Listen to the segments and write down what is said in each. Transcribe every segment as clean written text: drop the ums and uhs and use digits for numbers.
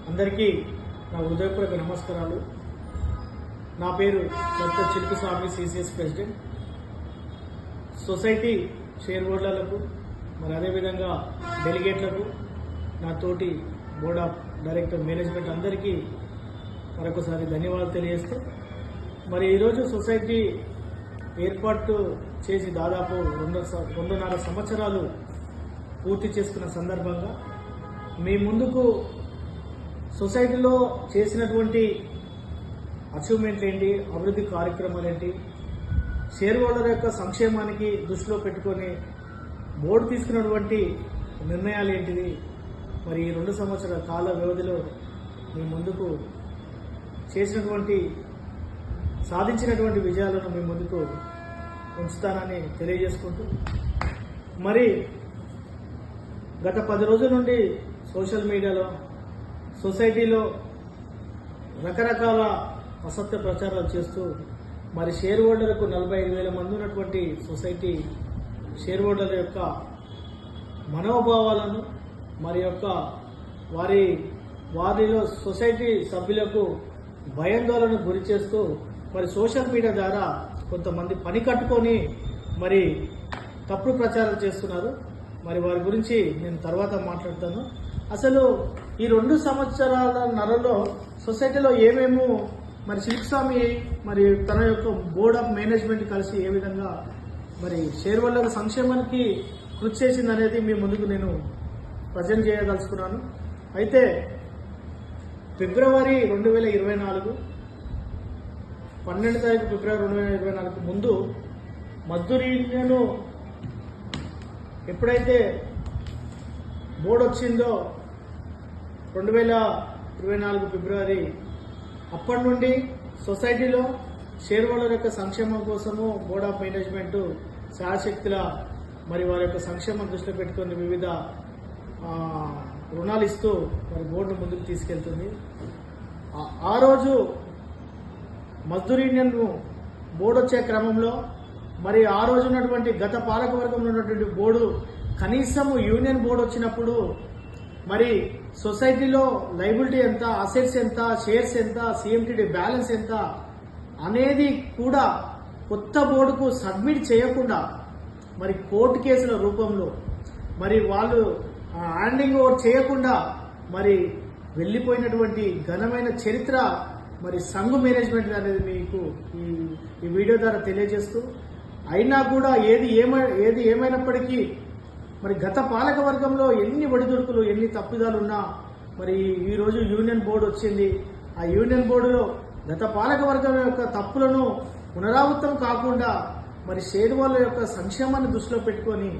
అందరికీ నా హృదయపూర్వక నమస్కారాలు. నా పేరు doctor Chilukuswamy, CCS president. Society share హోల్డర్లకు మరి అదేవిధంగా డెలిగేట్లకు, నా తోటి బోర్డ్ ఆఫ్ డైరెక్టర్ మేనేజ్మెంట్ అందరికీ మరొకసారి ధన్యవాదాలు తెలియజేస్తూ, మరి ఈరోజు సొసైటీ ఏర్పాటు చేసి దాదాపు 2.5 సంవత్సరాలు పూర్తి చేసుకున్న సందర్భంగా మీ ముందుకు సొసైటీలో చేసినటువంటి అచీవ్మెంట్లు ఏంటి, అభివృద్ధి కార్యక్రమాలు ఏంటి, షేర్ హోల్డర్ యొక్క సంక్షేమానికి దృష్టిలో పెట్టుకొని బోర్డు తీసుకున్నటువంటి నిర్ణయాలు ఏంటిది, మరి ఈ 2 సంవత్సరాల కాల వ్యవధిలో మీ ముందుకు చేసినటువంటి సాధించినటువంటి విజయాలను మీ ముందుకు ఉంచుతానని తెలియజేసుకుంటూ, మరి గత 10 రోజుల నుండి సోషల్ మీడియాలో సొసైటీలో రకరకాల అసత్య ప్రచారాలు చేస్తూ మరి షేర్ హోల్డర్కు 45,000 మంది ఉన్నటువంటి సొసైటీ షేర్ హోల్డర్ల యొక్క మనోభావాలను మరి యొక్క వారిలో సొసైటీ సభ్యులకు భయాందోళనకు గురి చేస్తూ మరి సోషల్ మీడియా ద్వారా కొంతమంది పని కట్టుకొని మరి తప్పుడు ప్రచారం చేస్తున్నారు. మరి వారి గురించి నేను తర్వాత మాట్లాడతాను. అసలు ఈ 2 సంవత్సరాల నరలో సొసైటీలో ఏమేమో మరి చిలుకుస్వామి మరి తన యొక్క బోర్డ్ ఆఫ్ మేనేజ్మెంట్ కలిసి ఏ విధంగా మరి షేర్ హోల్డర్ల సంక్షేమానికి కృషి చేసింది అనేది మీ ముందుకు నేను ప్రజెంట్ చేయదలుచుకున్నాను. అయితే ఫిబ్రవరి 2024 12వ తారీఖు ఫిబ్రవరి 2024 ముందు మజ్దూర్ యూనియన్ ఎప్పుడైతే బోర్డు వచ్చిందో 2024 ఫిబ్రవరి, అప్పటి నుండి సొసైటీలో షేర్ హోల్డర్ యొక్క సంక్షేమం కోసము బోర్డ్ ఆఫ్ మేనేజ్మెంట్ శాయశక్తుల మరి వారి యొక్క సంక్షేమం దృష్టిలో పెట్టుకుని వివిధ రుణాలు ఇస్తూ మరి బోర్డును ముందుకు తీసుకెళ్తుంది. ఆ రోజు మజ్దూర్ యూనియన్ బోర్డు వచ్చే క్రమంలో మరి ఆ రోజు ఉన్నటువంటి గత పాలకవర్గంలో ఉన్నటువంటి బోర్డు కనీసం యూనియన్ బోర్డు వచ్చినప్పుడు మరి సొసైటీలో లైబిలిటీ ఎంత, అసెట్స్ ఎంత, షేర్స్ ఎంత, సిఎంటిడి బ్యాలెన్స్ ఎంత అనేది కూడా కొత్త బోర్డుకు సబ్మిట్ చేయకుండా మరి కోర్టు కేసుల రూపంలో మరి వాళ్ళు హ్యాండింగ్ ఓవర్ చేయకుండా మరి వెళ్ళిపోయినటువంటి ఘనమైన చరిత్ర మరి సంఘ మేనేజ్మెంట్ అనేది మీకు ఈ వీడియో ద్వారా తెలియజేస్తూ, అయినా కూడా ఏది ఏమైనప్పటికీ మరి గత పాలక వర్గంలో ఎన్ని ఒడిదుడుకులు, ఎన్ని తప్పిదాలు ఉన్నా మరి ఈ రోజు యూనియన్ బోర్డు వచ్చింది. ఆ యూనియన్ బోర్డులో గత పాలక వర్గం యొక్క తప్పులను పునరావృతం కాకుండా మరి షేర్ హోల్డర్ యొక్క సంక్షేమాన్ని దృష్టిలో పెట్టుకొని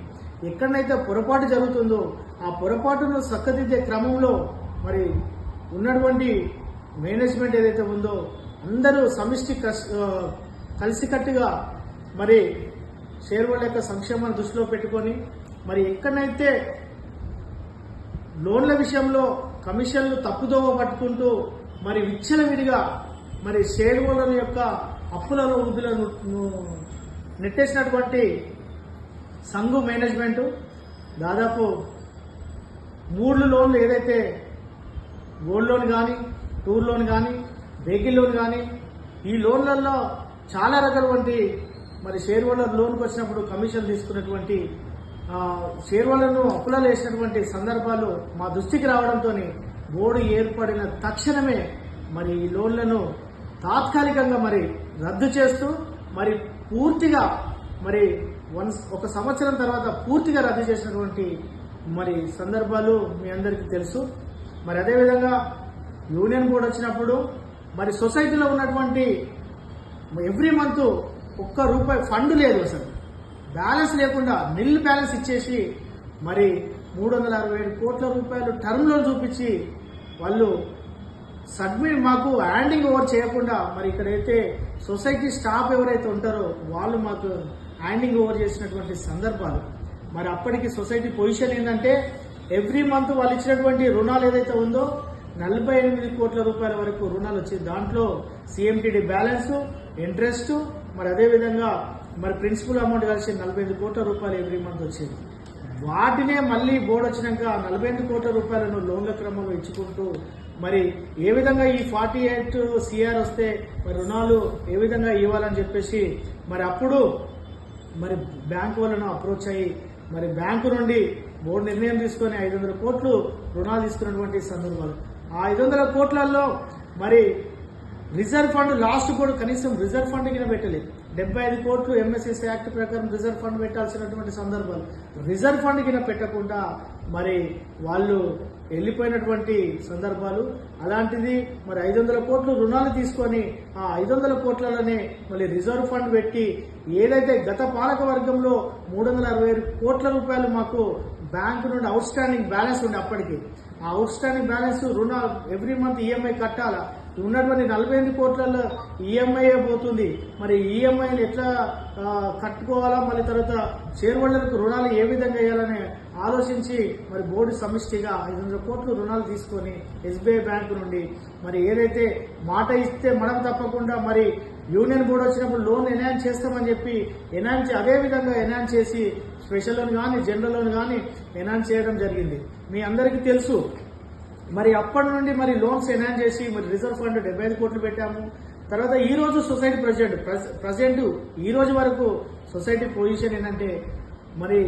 ఎక్కడైతే పొరపాటు జరుగుతుందో ఆ పొరపాటును చక్కదిద్దే క్రమంలో మరి ఉన్నటువంటి మేనేజ్మెంట్ ఏదైతే ఉందో అందరూ సమిష్టి కలిసికట్టుగా మరి షేర్ హోల్డర్ యొక్క సంక్షేమాన్ని దృష్టిలో పెట్టుకొని మరి ఎక్కడైతే లోన్ల విషయంలో కమిషన్లు తప్పుదోవ పట్టుకుంటూ మరి విచ్చలవిడిగా మరి షేర్ హోల్డర్ యొక్క అప్పుల వృద్ధులను నెట్టేసినటువంటి సంఘ మేనేజ్మెంట్ దాదాపు 3 లోన్లు ఏదైతే గోల్డ్ లోన్ కానీ, టూర్ లోన్ కానీ, వెహికల్ లోన్ కానీ, ఈ లోన్లలో చాలా రకాలటువంటి మరి షేర్ హోల్డర్ లోన్కి వచ్చినప్పుడు కమిషన్ తీసుకున్నటువంటి షేర్ హోల్డర్ను అప్పులలో వేసినటువంటి సందర్భాలు మా దృష్టికి రావడంతో బోర్డు ఏర్పడిన తక్షణమే మరి ఈ లోన్లను తాత్కాలికంగా మరి రద్దు చేస్తూ మరి పూర్తిగా మరి 1 సంవత్సరం తర్వాత పూర్తిగా రద్దు చేసినటువంటి మరి సందర్భాలు మీ అందరికీ తెలుసు. మరి అదేవిధంగా యూనియన్ బోర్డు వచ్చినప్పుడు మరి సొసైటీలో ఉన్నటువంటి ఎవ్రీ మంత్ ₹1 ఫండ్ లేదు, అసలు బ్యాలెన్స్ లేకుండా నిల్ బ్యాలెన్స్ ఇచ్చేసి మరి 367 కోట్ల రూపాయలు టర్మ్ లోన్ చూపించి వాళ్ళు సబ్మిట్ మాకు హ్యాండింగ్ ఓవర్ చేయకుండా మరి ఇక్కడైతే సొసైటీ స్టాఫ్ ఎవరైతే ఉంటారో వాళ్ళు మాకు హ్యాండింగ్ ఓవర్ చేసినటువంటి సందర్భాలు. మరి అప్పటికి సొసైటీ పొజిషన్ ఏంటంటే ఎవ్రీ మంత్ వాళ్ళు ఇచ్చినటువంటి రుణాలు ఏదైతే ఉందో 48 కోట్ల రూపాయల వరకు రుణాలు వచ్చేది. దాంట్లో సిఎంటిడి బ్యాలెన్స్, ఇంట్రెస్ట్, మరి అదేవిధంగా మరి ప్రిన్సిపల్ అమౌంట్ కలిసి 45 కోట్ల రూపాయలు ఎవ్రీ మంత్ వచ్చేది. వాటినే మళ్ళీ బోర్డు వచ్చినాక 48 కోట్ల రూపాయలను లోన్ల క్రమంలో ఇచ్చుకుంటూ మరి ఏ విధంగా ఈ 48 CR వస్తే మరి రుణాలు ఏ విధంగా ఇవ్వాలని చెప్పేసి మరి అప్పుడు మరి బ్యాంకు వాళ్ళను అప్రోచ్ అయ్యి మరి బ్యాంకు నుండి బోర్డు నిర్ణయం తీసుకొని 500 కోట్లు రుణాలు తీసుకున్నటువంటి సందర్భాలు. ఆ 500 కోట్లలో మరి రిజర్వ్ ఫండ్ లాస్ట్ కూడా కనీసం రిజర్వ్ ఫండ్ కింద పెట్టలేదు. 75 కోట్లు MSS యాక్ట్ ప్రకారం రిజర్వ్ ఫండ్ పెట్టాల్సినటువంటి సందర్భాలు రిజర్వ్ ఫండ్ కింద పెట్టకుండా మరి వాళ్ళు వెళ్ళిపోయినటువంటి సందర్భాలు. అలాంటిది మరి 500 కోట్లు రుణాలు తీసుకొని ఆ 500 కోట్లలోనే మళ్ళీ రిజర్వ్ ఫండ్ పెట్టి ఏదైతే గత పాలక వర్గంలో 367 కోట్ల రూపాయలు మాకు బ్యాంకు నుండి అవుట్ స్టాండింగ్ బ్యాలెన్స్ ఉండే అప్పటికి ఆ అవుట్ స్టాండింగ్ బ్యాలెన్స్ రుణాలు ఎవ్రీ మంత్ ఈఎంఐ కట్టాలా, ఉన్నటువంటి 48 కోట్లలో ఈఎంఐ పోతుంది. మరి ఈఎంఐలు ఎట్లా కట్టుకోవాలా, మళ్ళీ తర్వాత షేర్ హోల్డర్లకు రుణాలు ఏ విధంగా వేయాలని ఆలోచించి మరి బోర్డు సమిష్టిగా 500 కోట్లు రుణాలు తీసుకొని SBI బ్యాంకు నుండి మరి ఏదైతే మాట ఇస్తే మనం తప్పకుండా మరి యూనియన్ బోర్డు వచ్చినప్పుడు లోన్ ఎన్హాన్స్ చేస్తామని చెప్పి అదే విధంగా ఎన్హాన్స్ చేసి స్పెషల్ లోన్ కానీ జనరల్ లోన్ కానీ ఎన్హాన్స్ చేయడం జరిగింది. మీ అందరికీ తెలుసు. మరి అప్పటి నుండి మరి లోన్స్ ఎన్హాన్స్ చేసి మరి రిజర్వ్ ఫండ్ 75 కోట్లు పెట్టాము. తర్వాత ఈ రోజు సొసైటీ ప్రజెంట్ ఈ రోజు వరకు సొసైటీ పొజిషన్ ఏంటంటే మరి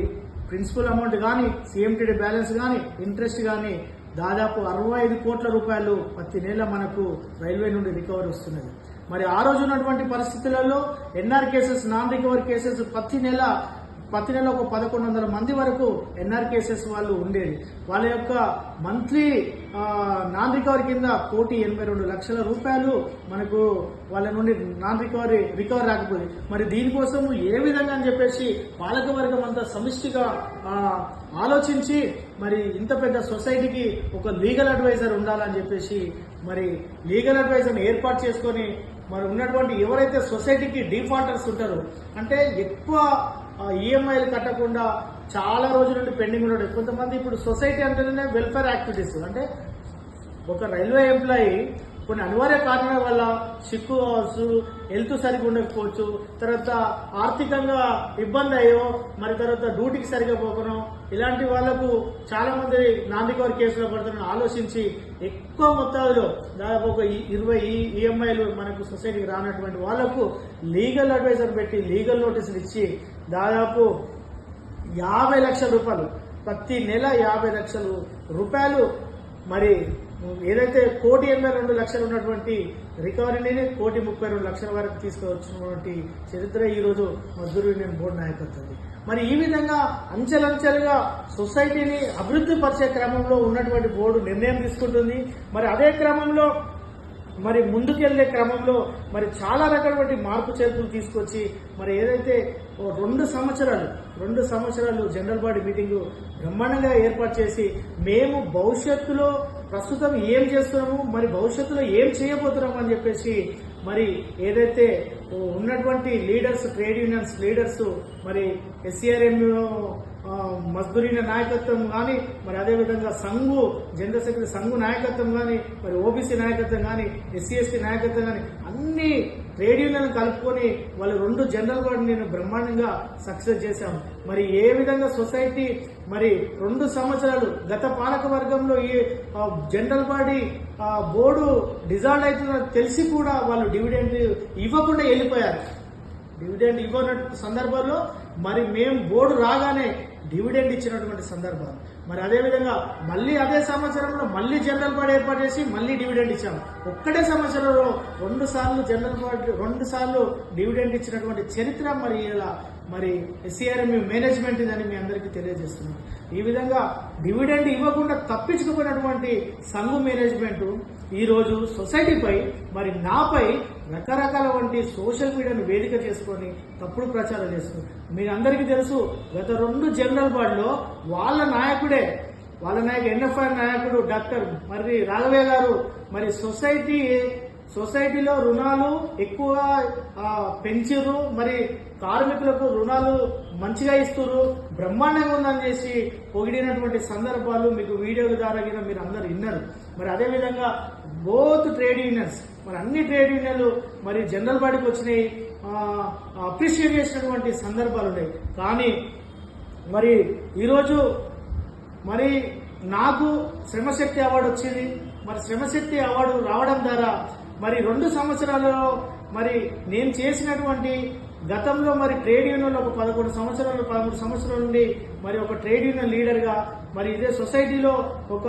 ప్రిన్సిపల్ అమౌంట్ కానీ CMTD బ్యాలెన్స్ కానీ ఇంట్రెస్ట్ కానీ దాదాపు 65 కోట్ల రూపాయలు ప్రతి నెల మనకు రైల్వే నుండి రికవరీ వస్తున్నది. మరి ఆ రోజు ఉన్నటువంటి పరిస్థితులలో NR cases non recovery cases ప్రతి నెల ఒక 1100 మంది వరకు NR కేసెస్ వాళ్ళు ఉండేది. వాళ్ళ యొక్క మంత్లీ నాన్ రికవరీ కింద 1,82,00,000 రూపాయలు మనకు వాళ్ళ నుండి నాన్ రికవరీ రాకపోయింది. మరి దీనికోసం ఏ విధంగా అని చెప్పేసి పాలకవర్గం అంతా సమిష్టిగా ఆలోచించి మరి ఇంత పెద్ద సొసైటీకి ఒక లీగల్ అడ్వైజర్ ఉండాలని చెప్పేసి మరి లీగల్ అడ్వైజర్ని ఏర్పాటు చేసుకొని మరి ఉన్నటువంటి ఎవరైతే సొసైటీకి డిఫాల్టర్స్ ఉంటారో అంటే ఎక్కువ ఈఎంఐలు కట్టకుండా చాలా రోజుల నుండి పెండింగ్ ఉండడం. కొంతమంది ఇప్పుడు సొసైటీ అంటేనే వెల్ఫేర్ యాక్టివిటీస్ అంటే ఒక రైల్వే ఎంప్లాయీ కొన్ని అనివార్య కారణాల వల్ల సిక్కు కావచ్చు, హెల్త్ సరిగా ఉండకపోవచ్చు, తర్వాత ఆర్థికంగా ఇబ్బంది అయ్యో, మరి తర్వాత డ్యూటీకి సరిగా పోకను, ఇలాంటి వాళ్లకు చాలా మంది నాన్ రికవరీ కేసులో పడుతున్నారని ఆలోచించి ఎక్కువ మొత్తాల్లో దాదాపు ఒక 20 ఈఎంఐలు మనకు సొసైటీకి రానటువంటి వాళ్లకు లీగల్ అడ్వైజర్ పెట్టి లీగల్ నోటీసులు ఇచ్చి దాదాపు 50 లక్షల రూపాయలు ప్రతి నెల 50 లక్షల రూపాయలు మరి ఏదైతే 1,82,00,000 ఉన్నటువంటి రికవరీని 1,32,00,000 వరకు తీసుకువచ్చినటువంటి చరిత్ర ఈ రోజు మజ్దూర్ యూనియన్ బోర్డు నాయకత్వం. మరి ఈ విధంగా అంచెలంచెలుగా సొసైటీని అభివృద్ధి పరిచే క్రమంలో ఉన్నటువంటి బోర్డు నిర్ణయం తీసుకుంటుంది. మరి అదే క్రమంలో మరి ముందుకెళ్లే క్రమంలో మరి చాలా రకాలైన మార్పు చేర్పులు తీసుకొచ్చి మరి ఏదైతే 2 సంవత్సరాలు జనరల్ బాడీ మీటింగ్ బ్రహ్మాండంగా ఏర్పాటు చేసి మేము భవిష్యత్తులో ప్రస్తుతం ఏం చేస్తున్నాము, మరి భవిష్యత్తులో ఏం చేయబోతున్నాము అని చెప్పేసి మరి ఏదైతే ఉన్నటువంటి లీడర్స్, ట్రేడ్ యూనియన్స్ లీడర్స్, మరి SCRM మజ్దూర్ యూనియన్ నాయకత్వం కానీ, మరి అదేవిధంగా సంఘు జనరల్ సెక్రటరీ సంఘు నాయకత్వం కానీ, మరి OBC నాయకత్వం కానీ, SC ST నాయకత్వం కానీ అన్ని ట్రేడ్ యూనియన్ కలుపుకొని వాళ్ళు 2 జనరల్ బాడీ నేను బ్రహ్మాండంగా సక్సెస్ చేశాము. మరి ఏ విధంగా సొసైటీ మరి 2 సంవత్సరాలు గత పాలక వర్గంలో ఈ జనరల్ బాడీ బోర్డు డిజాల్వ్ అవుతుందని తెలిసి కూడా వాళ్ళు డివిడెండ్ ఇవ్వకుండా వెళ్ళిపోయారు. డివిడెండ్ ఇవ్వన సందర్భాల్లో మరి మేము బోర్డు రాగానే డివిడెండ్ ఇచ్చినటువంటి సందర్భాలు. మరి అదేవిధంగా మళ్ళీ అదే సంవత్సరంలో మళ్ళీ జనరల్ బాడీ ఏర్పాటు చేసి మళ్ళీ డివిడెండ్ ఇచ్చాము. ఒక్కటే సంవత్సరంలో 2 సార్లు జనరల్ బాడీ 2 సార్లు డివిడెండ్ ఇచ్చినటువంటి చరిత్ర మరి ఇలా మరి SCRM మేనేజ్మెంట్ ఇదని మీ అందరికీ తెలియజేస్తున్నాం. ఈ విధంగా డివిడెండ్ ఇవ్వకుండా తప్పించుకుపోయినటువంటి సంఘు మేనేజ్మెంట్ ఈ రోజు సొసైటీపై మరి నాపై రకరకాల వంటి సోషల్ మీడియాను వేదిక చేసుకొని తప్పుడు ప్రచారం చేస్తుంది. మీ అందరికీ తెలుసు గత 2 జనరల్ బాడీలో వాళ్ళ నాయకుడు NFI నాయకుడు డాక్టర్ మర్రి రాఘవయ్య గారు మరి సొసైటీలో రుణాలు ఎక్కువ పెంచిర్రు, మరి కార్మికులకు రుణాలు మంచిగా ఇస్తున్నారు, బ్రహ్మాండంగా ఉందని చేసి పొగిడినటువంటి సందర్భాలు మీకు వీడియో ద్వారా మీరు అందరు విన్నారు. మరి అదేవిధంగా బోత్ ట్రేడ్ యూనియన్స్ మరి అన్ని ట్రేడ్ యూనియన్లు మరి జనరల్ బాడీకి వచ్చినాయి, అప్రిషియేట్ చేసినటువంటి సందర్భాలు ఉన్నాయి. కానీ మరి ఈరోజు మరి నాకు శ్రమశక్తి అవార్డు వచ్చింది. మరి శ్రమశక్తి అవార్డు రావడం ద్వారా మరి 2 సంవత్సరాలలో మరి నేను చేసినటువంటి గతంలో మరి ట్రేడ్ యూనియన్లో ఒక 11 సంవత్సరాలు 13 సంవత్సరాల నుండి మరి ఒక ట్రేడ్ యూనియన్ లీడర్గా, మరి ఇదే సొసైటీలో ఒక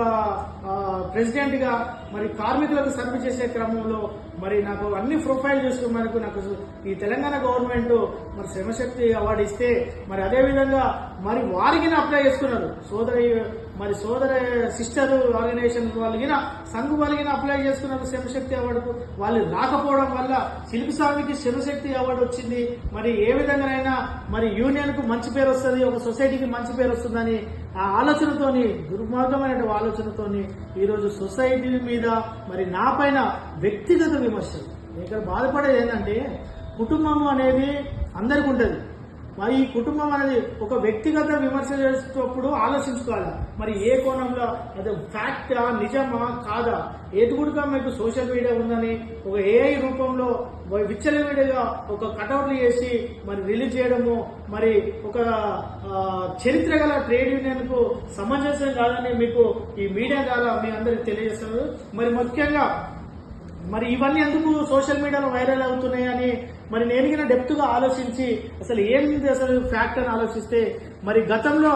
ప్రెసిడెంట్గా మరి కార్మికులకు సర్వీస్ చేసే క్రమంలో మరి నాకు అన్ని ప్రొఫైల్ చూసుకుని మనకు నాకు ఈ తెలంగాణ గవర్నమెంట్ మరి శ్రమశక్తి అవార్డు ఇస్తే మరి అదేవిధంగా మరి వారికి అప్లై చేసుకున్నారు. సోదర సిస్టర్ ఆర్గనైజేషన్ వాళ్ళకి సంఘం వాళ్ళకి అప్లై చేసుకున్నారు శ్రమశక్తి అవార్డుకు. వాళ్ళు రాకపోవడం వల్ల శిల్పస్వామికి శ్రమశక్తి అవార్డు వచ్చింది. మరి ఏ విధంగానైనా మరి యూనియన్ కు మంచి పేరు వస్తుంది, ఒక సొసైటీకి మంచి పేరు వస్తుందని ఆ ఆలోచనతోని, దుర్మార్గమైన ఆలోచనతోని ఈరోజు సొసైటీ మీద మరి నా పైన వ్యక్తిగత విమర్శలు. ఇక్కడ బాధపడేది ఏంటంటే కుటుంబం అనేది అందరికి ఉంటుంది. మరి ఈ కుటుంబం అనేది ఒక వ్యక్తిగత విమర్శ చేసేటప్పుడు ఆలోచించుకోవాలి. మరి ఏ కోణంలో అది ఫ్యాక్టా, నిజమా కాదా, ఏదుగుడుగా మీకు సోషల్ మీడియా ఉందని ఒక ఏఐ రూపంలో విచ్చలవిడిగా ఒక కటౌట్లు చేసి మరి రిలీజ్ చేయడము మరి ఒక చరిత్ర గల ట్రేడ్ యూనియన్ కు సమంజసం కాదని మీకు ఈ మీడియా ద్వారా మీ అందరికి తెలియజేస్తున్నారు. మరి ముఖ్యంగా మరి ఇవన్నీ ఎందుకు సోషల్ మీడియాలో వైరల్ అవుతున్నాయని మరి నేను డెప్త్ గా ఆలోచించి అసలు ఏంది అసలు ఫ్యాక్ట్ అని ఆలోచిస్తే మరి గతంలో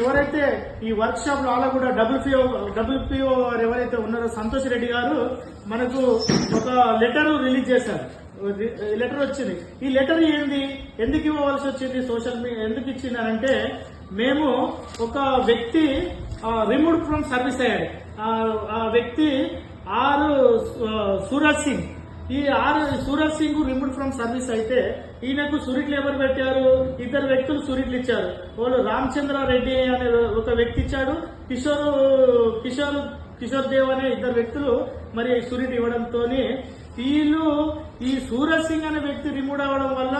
ఎవరైతే ఈ వర్క్ షాప్ లో అలా కూడా డబ్ల్యూపీఓ ఎవరైతే ఉన్నారో సంతోష్ రెడ్డి గారు మనకు ఒక లెటర్ రిలీజ్ చేశారు. లెటర్ వచ్చింది. ఈ లెటర్ ఏంది, ఎందుకు ఇవ్వవలసి వచ్చింది, సోషల్ మీడియా ఎందుకు ఇచ్చిందంటే మేము ఒక వ్యక్తి రిమూవ్డ్ ఫ్రమ్ సర్వీస్ అయ్యాడు. ఆ వ్యక్తి సూరజ్ సింగ్. ఈ Suraj Singh removed from service అయితే ఈయనకు సురిట్లు ఎవరు పెట్టారు, 2 వ్యక్తులు సురిట్లు ఇచ్చారు. వాళ్ళు రామచంద్ర రెడ్డి అనే ఒక వ్యక్తి ఇచ్చాడు, కిషోర్ దేవ్ అనే 2 వ్యక్తులు మరి సురిట్ ఇవ్వడంతో వీళ్ళు ఈ సూరజ్ సింగ్ అనే వ్యక్తి రిమూవ్ అవ్వడం వల్ల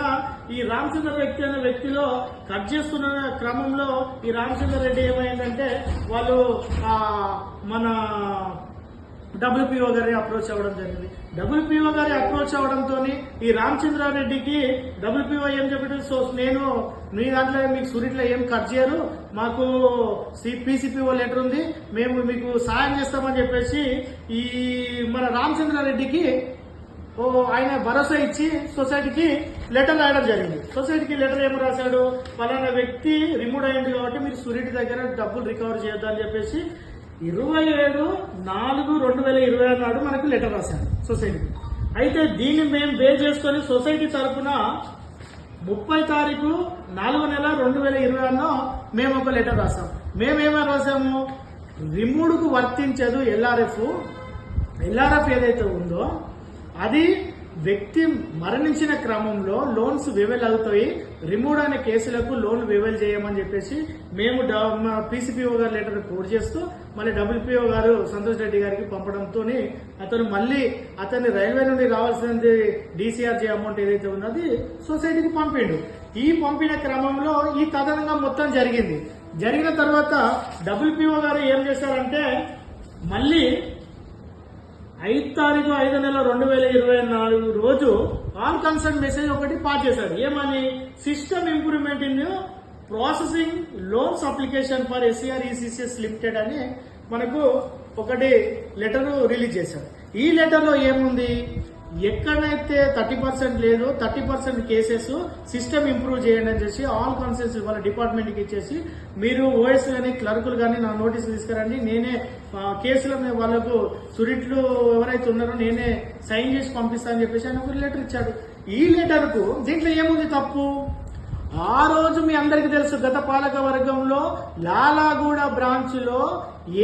ఈ రామచంద్ర వ్యక్తి అనే వ్యక్తిలో కట్ చేస్తున్న క్రమంలో ఈ రామచంద్ర రెడ్డి ఏమైందంటే వాళ్ళు మన డబ్ల్యూపీఓ గారి అప్రోచ్ అవ్వడం జరిగింది. డబ్ల్యూపీఓ గారి అప్రోచ్ అవడంతో ఈ రామచంద్రారెడ్డికి డబ్ల్యూపీఓ ఏం చెప్పాడు, సో నేను మీ దాంట్లో మీకు సూరిట్లో ఏం కట్ చేయరు, మాకు పీసీపీఓ లెటర్ ఉంది, మేము మీకు సాయం చేస్తామని చెప్పేసి ఈ మన రామచంద్రారెడ్డికి ఆయన భరోసా ఇచ్చి సొసైటీకి లెటర్ రాయడం జరిగింది. సొసైటీకి లెటర్ ఏమి రాశాడు, పలానా వ్యక్తి రిమూవ్ అయింది కాబట్టి మీరు సూరిటీ దగ్గర డబ్బులు రికవర్ చేయొద్దని చెప్పేసి 27/4/2020 నాడు మనకు లెటర్ రాశాడు సొసైటీకి. అయితే దీన్ని మేము బేస్ చేసుకుని సొసైటీ తరఫున 30/4/2020 మేము ఒక లెటర్ రాసాం. మేమేమని రాసాము, రిమూవ్ కు వర్తించదు ఎల్ఆర్ఎఫ్ ఏదైతే ఉందో అది వ్యక్తి మరణించిన క్రమంలో లోన్స్ వివెల్ అవుతాయి, రిమూవ్ అనే కేసులకు లోన్ వివెల్ చేయమని చెప్పేసి మేము పీసీపీఓ గారు లెటర్ కోడ్ చేస్తూ మళ్ళీ డబ్ల్యూపీఓ గారు సంతోష్ రెడ్డి గారికి పంపడంతో అతను మళ్ళీ అతన్ని రైల్వే నుండి రావాల్సింది డీసీఆర్జీ అమౌంట్ ఏదైతే ఉన్నది సొసైటీకి పంపిండు. ఈ పంపిన క్రమంలో ఈ తదనంగా మొత్తం జరిగిన తర్వాత డబ్ల్యూపీఓ గారు ఏం చేశారంటే మళ్ళీ 5/5/2024 రోజు ఆల్ కన్సర్న్ మెసేజ్ ఒకటి పాస్ చేశారు. ఏమని, system improvement in processing loans application for SCR ECCS limited అని మనకు ఒకటి లెటర్ రిలీజ్ చేశారు. ఈ లెటర్ లో ఏముంది, ఎక్కడైతే 30% లేదు 30% కేసెస్ సిస్టమ్ ఇంప్రూవ్ చేయండి అని చేసి ఆల్ కాన్సెన్స్ వాళ్ళ డిపార్ట్మెంట్ కి ఇచ్చేసి మీరు ఓఎస్ గానీ క్లర్కులు గానీ నా నోటీస్ తీసుకురండి, నేనే కేసులో వాళ్ళకు సురిట్లు ఎవరైతే ఉన్నారో నేనే సైన్ చేసి పంపిస్తానని చెప్పేసి ఆయన ఒక లెటర్ ఇచ్చాడు. ఈ లెటర్ కు దీంట్లో ఏముంది తప్పు, ఆ రోజు మీ అందరికీ తెలుసు గత పాలక వర్గంలో లాలాగూడ బ్రాంచ్ లో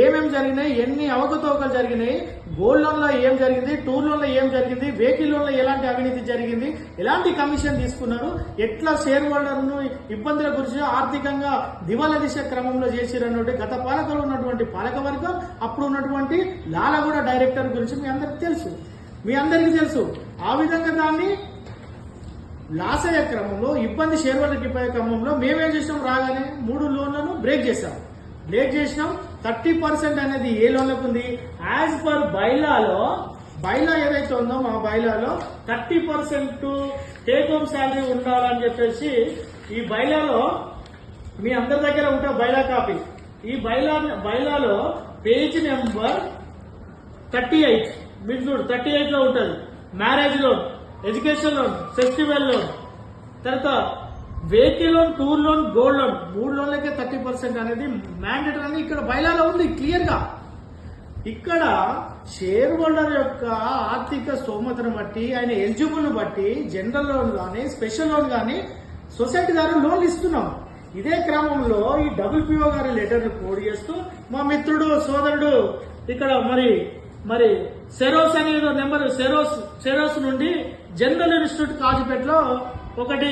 ఏమేమి జరిగినాయి, ఎన్ని అవకతవకలు జరిగినాయి, గోల్డ్ లోన్ లో ఏం జరిగింది, టూర్ లోన్ లో ఏం జరిగింది, వెహికల్ లోన్ లో ఎలాంటి అవినీతి జరిగింది, ఎలాంటి కమిషన్ తీసుకున్నారు, ఎట్లా షేర్ హోల్డర్ ను ఇబ్బందుల గురించి ఆర్థికంగా దివాలా దిశ క్రమంలో చేసిరన్నట్టు గత పాలకలు ఉన్నటువంటి పాలకవర్గం అప్పుడు ఉన్నటువంటి లాలాగూడ డైరెక్టర్ గురించి మీ అందరికీ తెలుసు. ఆ విధంగా దాన్ని లాస్ అయ్యే క్రమంలో ఇబ్బంది షేర్ హోల్డర్కి ఇప్పే క్రమంలో మేమేం చేసినాం, రాగానే 3 లోన్లను బ్రేక్ చేసినాం. 30% అనేది ఏ లోన్లకు ఉంది, యాజ్ పర్ బైలా ఏదైతే ఉందో మా బైలాలో 30% టేక్ హోమ్ శాలరీ ఉండాలని చెప్పేసి ఈ బైలాలో మీ అందరి దగ్గర ఉంటే బైలా కాపీ. ఈ బైలాలో పేజ్ నెంబర్ 38 మీరు చూడు 38 లో ఉంటుంది. Marriage loan, education loan, festival loan, తర్వాత vehicle loan, tour loan, gold loan 3 లోన్లకే 30% అనేది మ్యాండేటరీ అని ఇక్కడ బైలాలో ఉంది క్లియర్ గా. ఇక్కడ షేర్ హోల్డర్ యొక్క ఆర్థిక స్తోమతను బట్టి, ఆయన ఎలిజిబుల్ బట్టి జనరల్ లోన్ కానీ స్పెషల్ లోన్ కానీ సొసైటీ ద్వారా లోన్లు ఇస్తున్నాం. ఇదే క్రమంలో ఈ WPO గారి లెటర్ కోడ్ చేస్తూ మా మిత్రుడు సోదరుడు ఇక్కడ మరి సెరోస్ అనేది నెంబర్ సెరోస్ నుండి జనరల్ ఇన్స్టిట్యూట్ కాజీపేటలో ఒకటి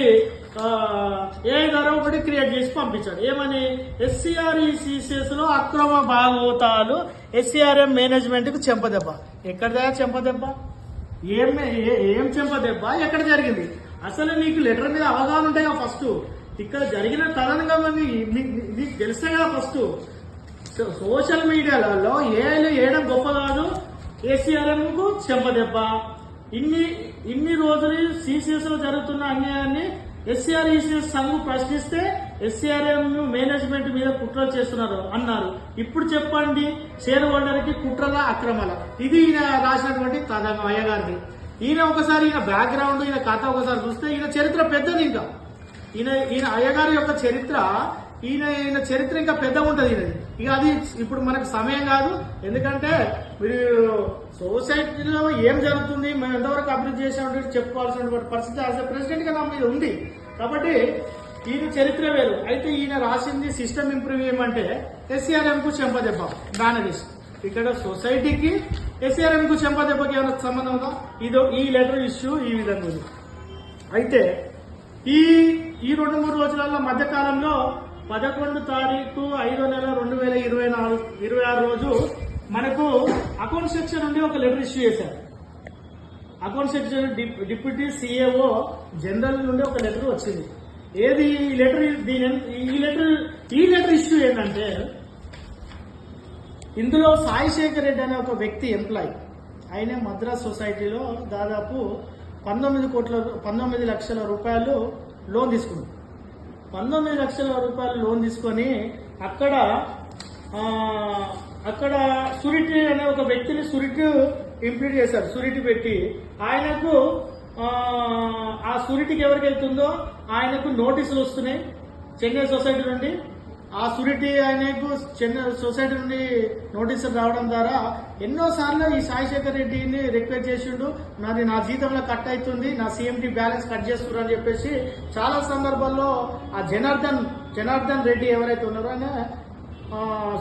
ఒకటి క్రియేట్ చేసి పంపించాడు. ఏమని? SCRECCS లో అక్రమ భాగోతాలు SCRM మేనేజ్మెంట్ కు చెంపదెబ్బ. ఎక్కడ చెంపదెబ్బ? ఏం చెంపదెబ్బ? ఎక్కడ జరిగింది? అసలు నీకు లెటర్ మీద అవగాహన ఉంటాయి కదా. ఫస్ట్ ఇక్కడ జరిగిన తదనంగా నీకు తెలిస్తే కదా. ఫస్ట్ సోషల్ మీడియాలలో ఏఐలో వేయడం గొప్ప కాదు. SCRM కు చెంపదెబ్బ. ఇన్ని రోజులు CCS లో జరుగుతున్న అన్యాయాన్ని SCRECS సంఘం ప్రశ్నిస్తే SCRM మేనేజ్మెంట్ మీద కుట్రలు చేస్తున్నారు అన్నారు. ఇప్పుడు చెప్పండి, షేర్ హోల్డర్ కి కుట్రల అక్రమాల. ఇది ఈయన రాసినటువంటి తదంగం అయ్యగారిది. ఈయన బ్యాక్గ్రౌండ్, ఈయన కథ ఒకసారి చూస్తే ఈయన చరిత్ర పెద్దది. ఇంకా ఈయన అయ్యగారి యొక్క చరిత్ర ఈయన చరిత్ర ఇంకా పెద్దగా ఉంటుంది ఈయనది. ఇక అది ఇప్పుడు మనకు సమయం కాదు. ఎందుకంటే మీరు సొసైటీలో ఏం జరుగుతుంది, మేము ఎంతవరకు అభివృద్ధి చేసామంటే చెప్పుకోవాల్సిన పరిస్థితి యాజ్ ఎ ప్రెసిడెంట్ గా నా మీద ఉంది. కాబట్టి ఈయన చరిత్ర వేరు. అయితే ఈయన రాసింది సిస్టమ్ ఇంప్రూవ్ చేయమంటే SCRM కు చెంపదెబ్బ బ్యానరీస్. ఇక్కడ సొసైటీకి SCRM కు చెంపదెబ్బకి ఏమైనా సంబంధం ఉందా? ఈ లెటర్ ఇష్యూ ఈ విధంగా ఉంది. అయితే ఈ 2-3 రోజులలో మధ్యకాలంలో 11 తారీఖు 5వ నెల 2026 రోజు మనకు అకౌంట్ సెక్షన్ నుండి ఒక లెటర్ ఇష్యూ చేశారు. Account section deputy CAO general నుండి ఒక లెటర్ వచ్చింది. ఏది ఈ లెటర్? ఈ లెటర్ ఇష్యూ ఏంటంటే, ఇందులో సాయి శేఖర్ రెడ్డి అనే ఒక వ్యక్తి ఎంప్లాయీ. ఆయన మద్రాస్ సొసైటీలో దాదాపు 19 లక్షల రూపాయలు లోన్ తీసుకున్నారు. 19 లక్షల రూపాయలు లోన్ తీసుకొని అక్కడ సురిటీ అనే ఒక వ్యక్తిని సురిటీ ఇంప్లీట్ చేశారు. సురిటీ పెట్టి ఆయనకు ఆ సురిటీకి ఎవరికి వెళ్తుందో ఆయనకు నోటీసులు వస్తున్నాయి చెన్నై సొసైటీ నుండి. ఆ సురిటీ ఆయనకు చెన్నై సొసైటీ నుండి నోటీసులు రావడం ద్వారా ఎన్నోసార్లు ఈ సాయిశేఖర్ రెడ్డిని రిక్వెస్ట్ చేసిండు. నా జీతంలో కట్ అవుతుంది, నా CMT బ్యాలెన్స్ కట్ చేస్తున్నారు అని చెప్పేసి చాలా సందర్భాల్లో ఆ జనార్దన్ రెడ్డి ఎవరైతే ఉన్నారో ఆయన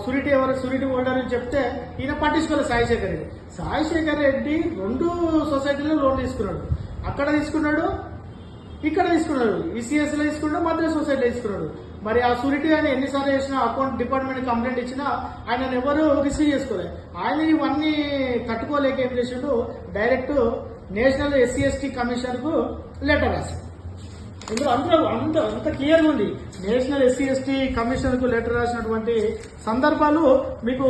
సురిటీ హోల్డర్ అని చెప్తే ఈయన పట్టించుకోలేదు సాయిశేఖర్ రెడ్డి 2 సొసైటీలో లోన్ తీసుకున్నాడు. అక్కడ తీసుకున్నాడు, ఇక్కడ తీసుకున్నాడు. ECS లో తీసుకున్నాడు, మద్రాస్ సొసైటీలో తీసుకున్నాడు. మరి ఆ సురిటీ ఆయన ఎన్నిసార్లు చేసినా, అకౌంట్ డిపార్ట్మెంట్ కంప్లైంట్ ఇచ్చినా ఆయన ఎవరు రిసీవ్ చేసుకోలేదు. ఆయన ఇవన్నీ కట్టుకోలేక ఏం చేసిండు, డైరెక్ట్ నేషనల్ SC/ST కమిషన్ కు లెటర్ రాశాడు. ఇందులో అంత క్లియర్ గా ఉంది. నేషనల్ SC/ST కమిషన్ కు లెటర్ రాసినటువంటి సందర్భాలు మీకు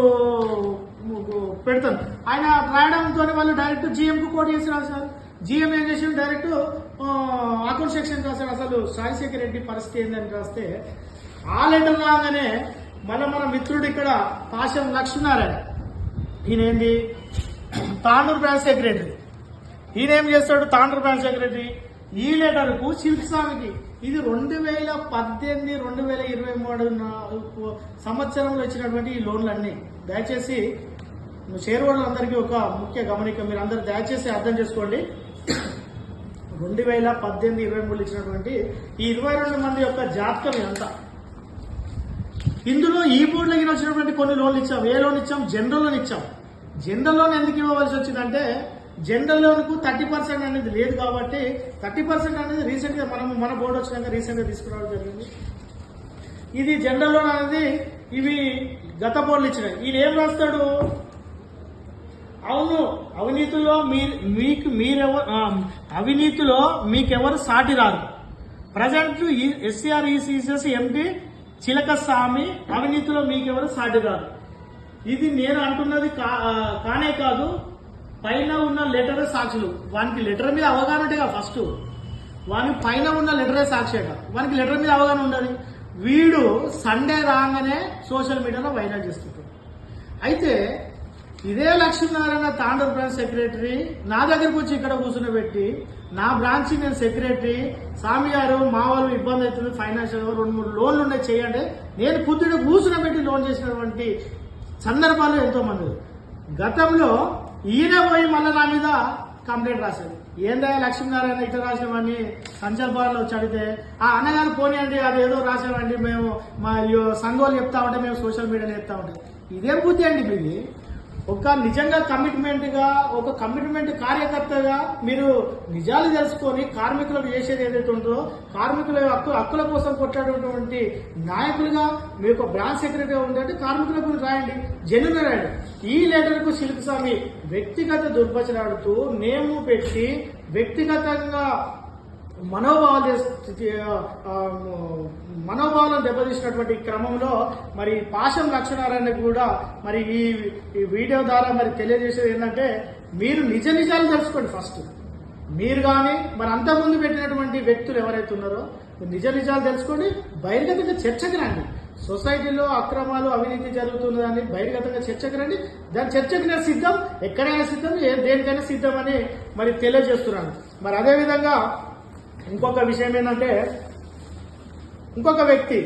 పెడతాను. ఆయన రాయడంతో వాళ్ళు డైరెక్ట్ GM కు కోట్ చేసి రాశారు. GM ఏం చేసి డైరెక్ట్ అకౌంట్ సెక్షన్ రాశారు. అసలు రాజశేఖర్ రెడ్డి పరిస్థితి ఏంటని రాస్తే ఆ లెటర్ రాగానే మన మిత్రుడు ఇక్కడ పాశం లక్ష్మీనారాయణ, ఈయనేంది తాండూరు బ్రాంచ్ సెక్రటరీ. ఈయనేం చేస్తాడు, తాండూరు బ్రాంచ్ సెక్రటరీ. ఈ లెటర్ కు శిల్పస్వామికి ఇది 2018-2023 సంవత్సరంలో ఇచ్చినటువంటి ఈ లోన్లన్నీ. దయచేసి షేర్ హోల్డర్లందరికీ ఒక ముఖ్య గమనిక, మీరు అందరూ దయచేసి అర్థం చేసుకోండి. 2018-23 ఇచ్చినటువంటి ఈ 22 మంది యొక్క జాతకం ఇదంతా. ఇందులో ఈ బోర్డులకి వచ్చినటువంటి కొన్ని లోన్లు ఇచ్చాం. ఏ లోన్ ఇచ్చాం? జనరల్ లోన్ ఇచ్చాం. జనరల్ లోన్ ఎందుకు ఇవ్వవలసి వచ్చిందంటే, జనరల్ లోన్ కు 30% అనేది లేదు కాబట్టి 30% అనేది రీసెంట్ గా మన బోర్డు వచ్చినాక రీసెంట్ గా తీసుకురావడం జరిగింది. ఇది జనరల్ లోన్ అనేది ఇవి గత బోర్డులు ఇచ్చినాయి. ఈయన ఏం రాస్తాడు, అవును అవినీతిలో మీకెవరు సాటి రారు. ప్రజెంట్ SCRECCS MD చిలక స్వామి అవినీతిలో మీకెవరు సాటి రారు. ఇది నేను అంటున్నది కానే కాదు, పైన ఉన్న లెటరే సాక్షులు. వానికి లెటర్ మీద అవగాహన ఉంటే ఫస్ట్ వాని పైన ఉన్న లెటరే సాక్షి అట. వానికి లెటర్ మీద అవగాహన ఉండదు. వీడు సండే రాగానే సోషల్ మీడియాలో వైరల్ చేస్తుంటాడు. అయితే ఇదే లక్ష్మీనారాయణ తాండూరు బ్రాంచ్ సెక్రటరీ నా దగ్గరకు వచ్చి ఇక్కడ కూర్చుని పెట్టి నా బ్రాంచ్ నేను సెక్రటరీ స్వామి గారు మా వాళ్ళు ఇబ్బంది అవుతుంది ఫైనాన్షియల్ 2-3 లోన్లు ఉన్నాయి చేయండి నేను కుదురు కూర్చుని పెట్టి లోన్ చేసినటువంటి సందర్భాలు ఎంతో మంది. గతంలో ఈయన పోయి మళ్ళీ నా మీద కంప్లైంట్ రాశాడు. ఏందా లక్ష్మీనారాయణ ఇట్లా రాసినవన్నీ సంచల్పాలలో వచ్చి అడిగితే ఆ అన్నగారు పోనీయండి అది ఏదో రాసామండి మేము మా సంఘాలు చెప్తా ఉంటే మేము సోషల్ మీడియాలో చెప్తా ఉంటాం. ఇదేం బుద్ధి అండి మీది? ఒక నిజంగా ఒక కమిట్మెంట్ కార్యకర్తగా మీరు నిజాలు తెలుసుకొని కార్మికులకు చేసేది ఏదైతే ఉందో కార్మికుల హక్కుల కోసం కొట్లాడేటువంటి నాయకులుగా మీ యొక్క బ్రాంచ్ సెక్రటరీగా ఉండే కార్మికుల గురించి రాయండి, జనులు రాయండి. ఈ లెటర్కు శిల్పస్వామి వ్యక్తిగత దుర్భచనాడుతూ నేము పెట్టి వ్యక్తిగతంగా మనోభావాలను దెబ్బతీసినటువంటి క్రమంలో మరి పాశం లక్ష్మీనారాయణకు కూడా మరి ఈ వీడియో ద్వారా మరి తెలియజేసేది ఏంటంటే మీరు నిజాలు తెలుసుకోండి. ఫస్ట్ మీరు కానీ మరి అంతకుముందు పెట్టినటువంటి వ్యక్తులు ఎవరైతే ఉన్నారో నిజాలు తెలుసుకోండి. బహిర్గతంగా చర్చకు రండి. సొసైటీలో అక్రమాలు అవినీతి జరుగుతున్నదాన్ని బహిర్గతంగా చర్చకు రండి. దాని చర్చకు నేను సిద్ధం, ఎక్కడైనా సిద్ధం, దేనికైనా సిద్ధం అని మరి తెలియజేస్తున్నాను. మరి అదేవిధంగా ఇంకొక విషయం ఏంటంటే ఇంకొక వ్యక్తి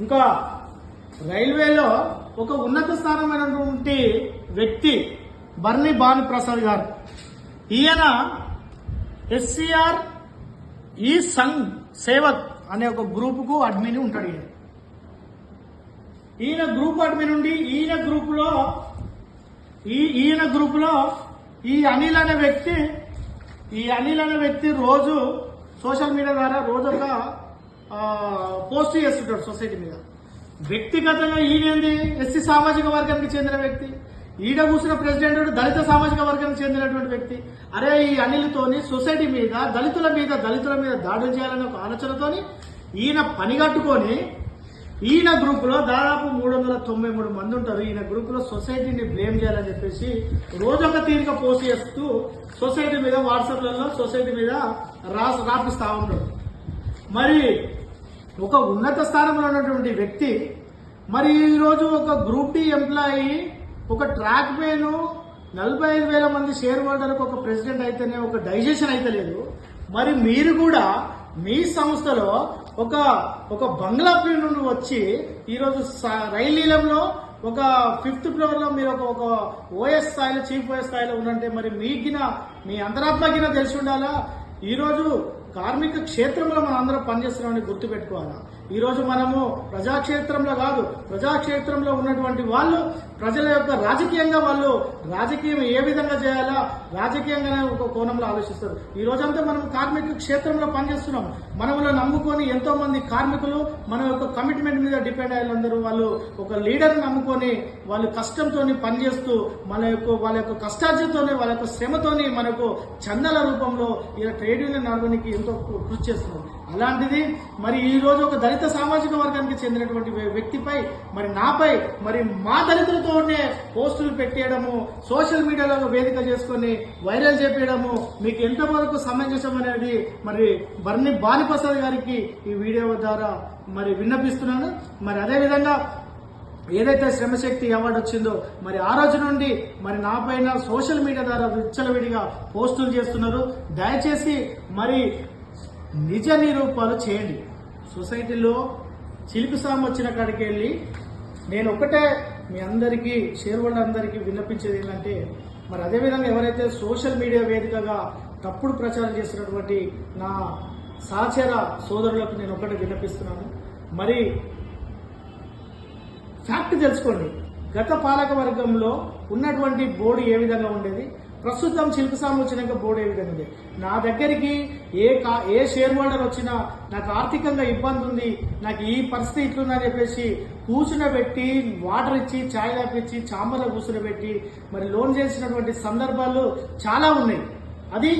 ఇంకా రైల్వేలో ఒక ఉన్నత స్థానమైనటువంటి వ్యక్తి బర్ని భానుప్రసాద్ గారు, ఈయన SCR ఈ సంఘ్ సేవక్ అనే ఒక గ్రూపుకు అడ్మిన్ ఉంటాడు. ఈయన గ్రూప్ అడ్మిన్ ఉండి ఈయన గ్రూపులో ఈ అనిల్ అనే వ్యక్తి రోజు సోషల్ మీడియా ద్వారా రోజు ఒక పోస్ట్ చేస్తుంటాడు సొసైటీ మీద. వ్యక్తిగతంగా ఈయనేంది ఎస్సీ సామాజిక వర్గానికి చెందిన వ్యక్తి, ఈడ కూర్చున్న ప్రెసిడెంట్ దళిత సామాజిక వర్గానికి చెందినటువంటి వ్యక్తి. అరే ఈ అనిల్తోని సొసైటీ మీద దళితుల మీద దాడులు చేయాలనే ఒక ఆలోచనతోని ఈయన పనిగట్టుకొని ఈయన గ్రూప్ లో దాదాపు 393 మంది ఉంటారు. ఈయన గ్రూప్ లో సొసైటీని బ్లేమ్ చేయాలని చెప్పేసి రోజొక తీరిక పోస్ట్ చేస్తూ సొసైటీ మీద వాట్సాప్లలో సొసైటీ మీద రాపిస్తా ఉంటాడు. మరి ఒక ఉన్నత స్థానంలో ఉన్నటువంటి వ్యక్తి మరి ఈరోజు ఒక గ్రూప్ డి ఎంప్లాయీ ఒక ట్రాక్ పేను 45,000 మంది షేర్ హోల్డర్కు ఒక ప్రెసిడెంట్ అయితేనే ఒక డైజెషన్ అయితే లేదు. మరి మీరు కూడా మీ సంస్థలో ఒక బంగ్లా పై నుండి వచ్చి ఈరోజు రైలు నీలంలో ఒక 5th ఫ్లోర్ లో మీరు ఒక ఓఎస్ స్థాయిలో చీఫ్ ఓఎస్ స్థాయిలో ఉన్నంటే మరి మీ అంతరాత్మకిన తెలిసి ఉండాలా. ఈరోజు కార్మిక క్షేత్రంలో మనం అందరం పనిచేస్తున్నామని గుర్తుపెట్టుకోవాలా. ఈరోజు మనము ప్రజాక్షేత్రంలో కాదు, ప్రజాక్షేత్రంలో ఉన్నటువంటి వాళ్ళు ప్రజల యొక్క రాజకీయం ఏ విధంగా చేయాలా రాజకీయంగానే ఒక కోణంలో ఆలోచిస్తారు. ఈ రోజంతా మనం కార్మిక క్షేత్రంలో పనిచేస్తున్నాం. మనలో నమ్ముకొని ఎంతో మంది కార్మికులు మన యొక్క కమిట్మెంట్ మీద డిపెండ్ అయ్యేందరూ వాళ్ళు ఒక లీడర్ నమ్ముకొని వాళ్ళు కష్టంతో పనిచేస్తూ వాళ్ళ యొక్క కష్టార్జితోనే వాళ్ళ యొక్క శ్రమతోని మనకు చందాల రూపంలో ఇలా ట్రేడ్ యూనియన్ నడవడానికి ఎంతో కృషి చేస్తున్నారు. అలాంటిది మరి ఈ రోజు ఒక దళిత సామాజిక వర్గానికి చెందినటువంటి వ్యక్తిపై మరి నాపై మరి మా దళితులతోనే పోస్టులు పెట్టేయడము, సోషల్ మీడియాలో వేదిక చేసుకుని వైరల్ చేపించడము మీకు ఎంతవరకు సమంజసం అనేది మరి బర్ని భానుప్రసాద్ గారికి ఈ వీడియో ద్వారా మరి విన్నపిస్తున్నాను. మరి అదేవిధంగా ఏదైతే శ్రమశక్తి అవార్డు వచ్చిందో మరి ఆ రోజు నుండి మరి నా పైన సోషల్ మీడియా ద్వారా విచ్చలవిడిగా పోస్టులు చేస్తున్నారు. దయచేసి మరి నిజ నిరూపాలు చేయండి. సొసైటీలో చిలిపిసాము వచ్చిన కాడికి వెళ్ళి నేను ఒకటే మీ అందరికీ షేర్ హోల్డర్ అందరికీ విన్నపించేది ఏంటంటే మరి అదేవిధంగా ఎవరైతే సోషల్ మీడియా వేదికగా తప్పుడు ప్రచారం చేస్తున్నటువంటి నా సహచర సోదరులకు నేను ఒకటి విన్నపిస్తున్నాను. మరి ఫ్యాక్ట్ తెలుసుకోండి. గత పాలక వర్గంలో ఉన్నటువంటి బోర్డు ఏ విధంగా ఉండేది, ప్రస్తుతం శిల్పసాము వచ్చినాక బోర్డు ఏ విధంగా ఉంది. నా దగ్గరికి ఏ షేర్ హోల్డర్ వచ్చినా నాకు ఆర్థికంగా ఇబ్బంది ఉంది, నాకు ఈ పరిస్థితి ఇట్లుందని చెప్పేసి కూర్చునబెట్టి వాటర్ ఇచ్చి ఛాయ్ తాపిచ్చి చాంబర్లో కూర్చునబెట్టి మరి లోన్ చేసినటువంటి సందర్భాలు చాలా ఉన్నాయి. అది